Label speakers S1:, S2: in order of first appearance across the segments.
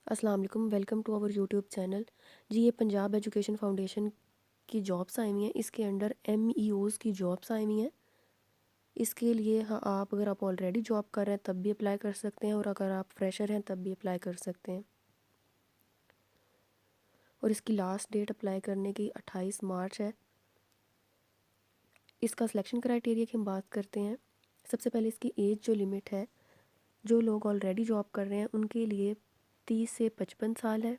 S1: अस्सलाम वालेकुम, welcome to our YouTube channel. जी, ये पंजाब एजुकेशन फाउंडेशन की जॉब्स आई हुई हैं। इसके अंडर MEOs की जॉब्स आई हुई हैं। इसके लिए आप अगर आप ऑलरेडी जॉब कर रहे हैं तब भी अप्लाई कर सकते हैं, और अगर आप फ्रेशर हैं तब भी अप्लाई कर सकते हैं। और इसकी लास्ट डेट अप्लाई करने की 28 मार्च है। इसका सिलेक्शन क्राइटेरिया की हम बात करते हैं। सबसे पहले इसकी एज जो लिमिट है, जो लोग ऑलरेडी जॉब कर रहे हैं उनके लिए 30 से 55 साल है,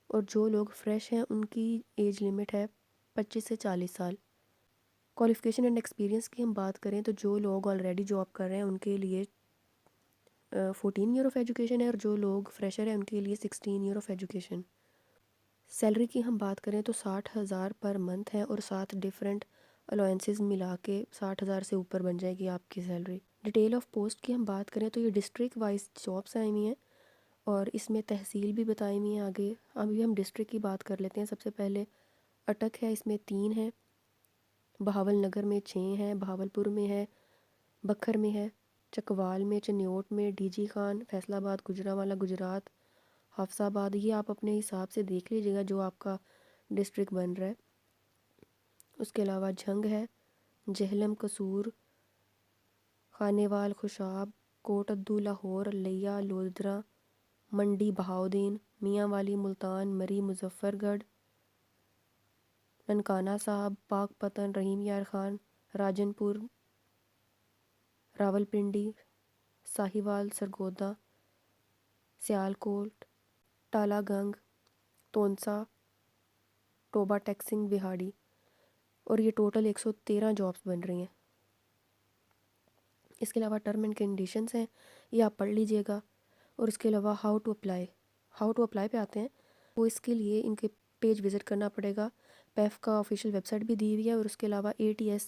S1: और जो लोग फ्रेश हैं उनकी एज लिमिट है 25 से 40 साल। क्वालिफ़िकेशन एंड एक्सपीरियंस की हम बात करें तो जो लोग ऑलरेडी जॉब कर रहे हैं उनके लिए 14 ईयर ऑफ एजुकेशन है, और जो लोग फ्रेशर हैं उनके लिए 16 ईयर ऑफ एजुकेशन। सैलरी की हम बात करें तो 60,000 पर मंथ है, और 7 डिफरेंट अलाउंसेस मिला के 60,000 से ऊपर बन जाएगी आपकी सैलरी। डिटेल ऑफ पोस्ट की हम बात करें तो ये डिस्ट्रिक्ट वाइज जॉब्स आई हुई हैं, और इसमें तहसील भी बताई हुई हैं आगे। अभी हम डिस्ट्रिक्ट की बात कर लेते हैं। सबसे पहले अटक है, इसमें 3 है। बहावल नगर में 6 हैं, बहावलपुर में है, बखर में है, चकवाल में, चन्योट में, डीजी खान, फैसलाबाद, गुजरांवाला गुजरात, हफ्साबाद। ये आप अपने हिसाब से देख लीजिएगा जो आपका डिस्ट्रिक्ट बन रहा है। उसके अलावा झंग है, जहलम, कसूर, खानेवाल, खुशाब, कोट अद्दू, लाहौर, लिया, लोधरा, मंडी, बहाउद्दीन, मियांवाली, मुल्तान, मरी, मुजफ्फरगढ़, ननकाना साहब, पाकपतन, रहीम यार खान, राजनपुर, रावलपिंडी, साहिवाल, सरगोदा, सियालकोट, टालागंग, तोनसा, टोबा टेक्सिंग, बिहाड़ी। और ये टोटल 113 जॉब्स बन रही हैं। इसके अलावा टर्म एंड कंडीशंस हैं, ये आप पढ़ लीजिएगा। और इसके अलावा हाउ टू अप्लाई पे आते हैं। वो इसके लिए इनके पेज विज़िट करना पड़ेगा। पैफ का ऑफिशियल वेबसाइट भी दी हुई है, और उसके अलावा ATS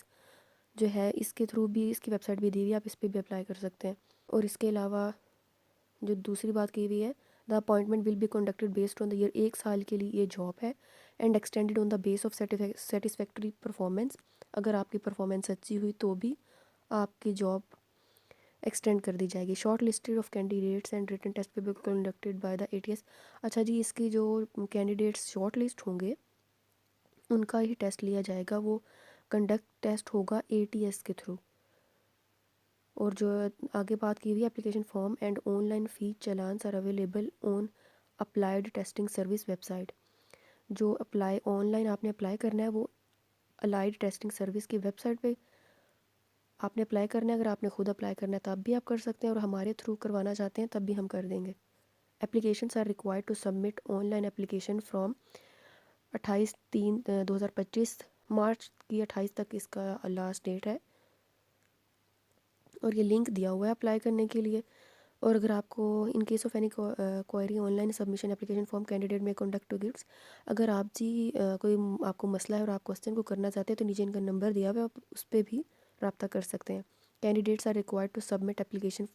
S1: जो है इसके थ्रू भी इसकी वेबसाइट भी दी हुई है, आप इस पर भी अप्लाई कर सकते हैं। और इसके अलावा जो दूसरी बात की हुई है, the appointment will be conducted based on the year. 1 साल के लिए ये जॉब है, and extended on the base of satisfactory performance. अगर आपकी परफॉर्मेंस अच्छी हुई तो भी आपकी जॉब एक्सटेंड कर दी जाएगी। Shortlisted of candidates and written test will be conducted by the ATS। अच्छा जी, इसकी जो कैंडिडेट्स शॉर्ट लिस्ट होंगे उनका ही टेस्ट लिया जाएगा। वो कंडक्ट टेस्ट होगा ATS के थ्रू। और जो आगे बात की हुई, application form and online fee challans are available on applied testing service website. जो ऑनलाइन आपने अप्लाई करना है वो अलाइड टेस्टिंग सर्विस की वेबसाइट पे आपने अप्लाई करना है। अगर आपने खुद अप्लाई करना है तब भी आप कर सकते हैं, और हमारे थ्रू करवाना चाहते हैं तब भी हम कर देंगे। Applications are required to submit online application from 28/3/2025। March की 28 तक इसका लास्ट डेट है, और ये लिंक दिया हुआ है अप्लाई करने के लिए। और अगर आपको in case of any query online submission application form candidate में कॉन्टैक्ट टू गिव्स। अगर आप जी कोई आपको मसला है और आप क्वेश्चन को करना चाहते हैं तो नीचे इनका नंबर दिया हुआ है, आप उस पर भी रब्ता कर सकते हैं। Candidates are required to submit application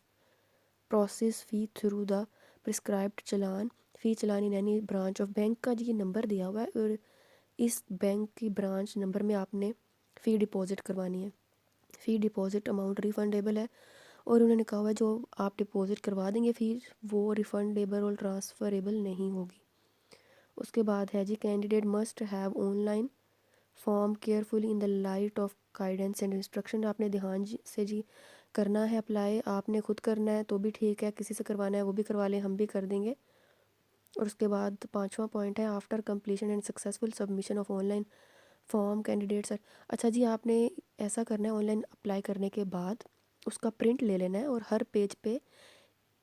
S1: process fee through the prescribed challan. Fee challan in any branch of bank का जी ये नंबर दिया हुआ है, और इस बैंक की ब्रांच नंबर में आपने फ़ी डिपॉज़िट करवानी है। फ़ी डिपॉज़िट अमाउंट रिफंडेबल है, और उन्होंने कहा हुआ है जो आप डिपॉज़िट करवा देंगे फ़ीस वो रिफ़ंडेबल और ट्रांसफ़रेबल नहीं होगी। उसके बाद है जी, candidate must have online form carefully in the light of guidance and instruction. आपने ध्यान से जी करना है अप्लाई। आपने खुद करना है तो भी ठीक है, किसी से करवाना है वो भी करवा लें, हम भी कर देंगे। और उसके बाद 5वां पॉइंट है, after completion and successful submission of online form candidates. अच्छा जी, आपने ऐसा करना है, ऑनलाइन अप्लाई करने के बाद उसका प्रिंट ले लेना है, और हर पेज पे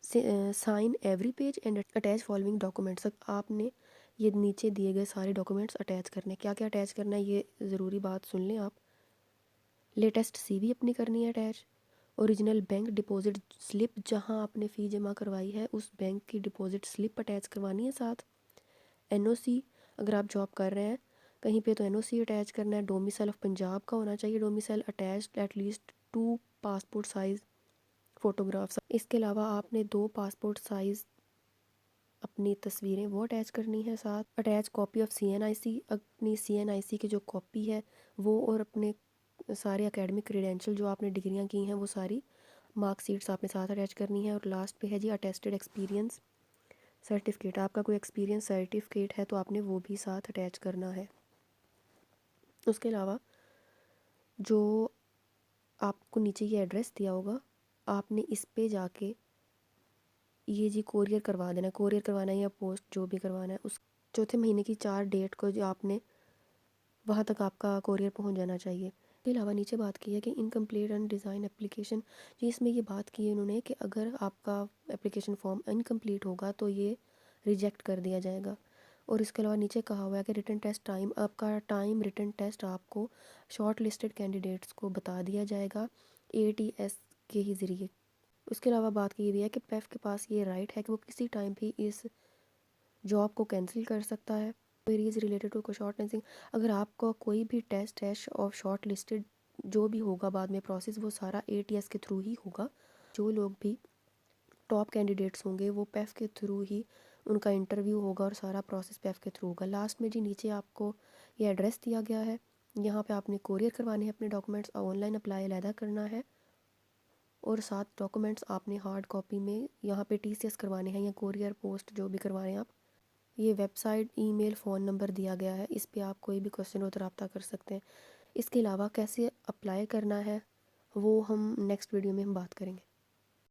S1: sign every page and attach following documents. आपने ये नीचे दिए गए सारे डॉक्यूमेंट्स अटैच करने। क्या क्या अटैच करना है ये ज़रूरी बात सुन लें आप। लेटेस्ट CV अपनी करनी है attach. Original bank deposit slip, जहां आपने फ़ी जमा करवाई है उस बैंक की डिपॉजिट स्लिप अटैच करवानी है साथ। NOC, अगर आप जॉब कर रहे हैं कहीं पे तो NOC अटैच करना है। डोमिसाइल ऑफ पंजाब का होना चाहिए domicile attached, at least 2 passport size photographs. इसके अलावा आपने 2 पासपोर्ट साइज़ अपनी तस्वीरें वो अटैच करनी है साथ। अटैच कॉपी ऑफ CNIC, अपनी CNIC की जो कॉपी है वो, और अपने सारे एकेडमिक क्रेडेंशियल जो आपने डिग्रियां की हैं वो सारी मार्कशीट्स आपने साथ अटैच करनी है। और लास्ट पे है जी, अटेस्टेड एक्सपीरियंस सर्टिफिकेट, आपका कोई एक्सपीरियंस सर्टिफिकेट है तो आपने वो भी साथ अटैच करना है। उसके अलावा जो आपको नीचे ये एड्रेस दिया होगा, आपने इस पे जाके ये जी कोरियर करवा देना। कोरियर करवाना है या पोस्ट जो भी करवाना है, उस चौथे महीने की 4 डेट को जो आपने वहाँ तक आपका कोरियर पहुँच जाना चाहिए। इसके अलावा नीचे बात की है कि इनकम्प्लीट एंड डिज़ाइन एप्लीकेशन, जी इसमें ये बात की है इन्होंने कि अगर आपका एप्लीकेशन फॉर्म इनकम्प्लीट होगा तो ये रिजेक्ट कर दिया जाएगा। और इसके अलावा नीचे कहा हुआ है कि रिटन टेस्ट टाइम, आपका टाइम रिटन टेस्ट आपको शॉर्ट लिस्टेड कैंडिडेट्स को बता दिया जाएगा ATS के ही ज़रिए। उसके अलावा बात की हुई है कि पेफ के पास ये राइट है कि वो किसी टाइम भी इस जॉब को कैंसिल कर सकता है। Queries related to shortlisting, अगर आपका कोई भी टेस्ट है और शॉर्ट लिस्टेड जो भी होगा बाद में प्रोसेस, वो सारा ATS के थ्रू ही होगा। जो लोग भी टॉप कैंडिडेट्स होंगे वो पेफ के थ्रू ही उनका इंटरव्यू होगा और सारा प्रोसेस पेफ के थ्रू होगा। लास्ट में जी नीचे आपको ये एड्रेस दिया गया है, यहाँ पे आपने कोरियर करवाने हैं अपने डॉक्यूमेंट्स, ऑनलाइन अप्लाई अलहदा करना है और 7 डॉक्यूमेंट्स आपने हार्ड कॉपी में यहाँ पे TCS करवाने हैं या कोरियर पोस्ट जो भी करवाने हैं आप। ये वेबसाइट, ईमेल, फ़ोन नंबर दिया गया है, इस पे आप कोई भी क्वेश्चन हो तो रब्ता कर सकते हैं। इसके अलावा कैसे अप्लाई करना है वो हम नेक्स्ट वीडियो में हम बात करेंगे।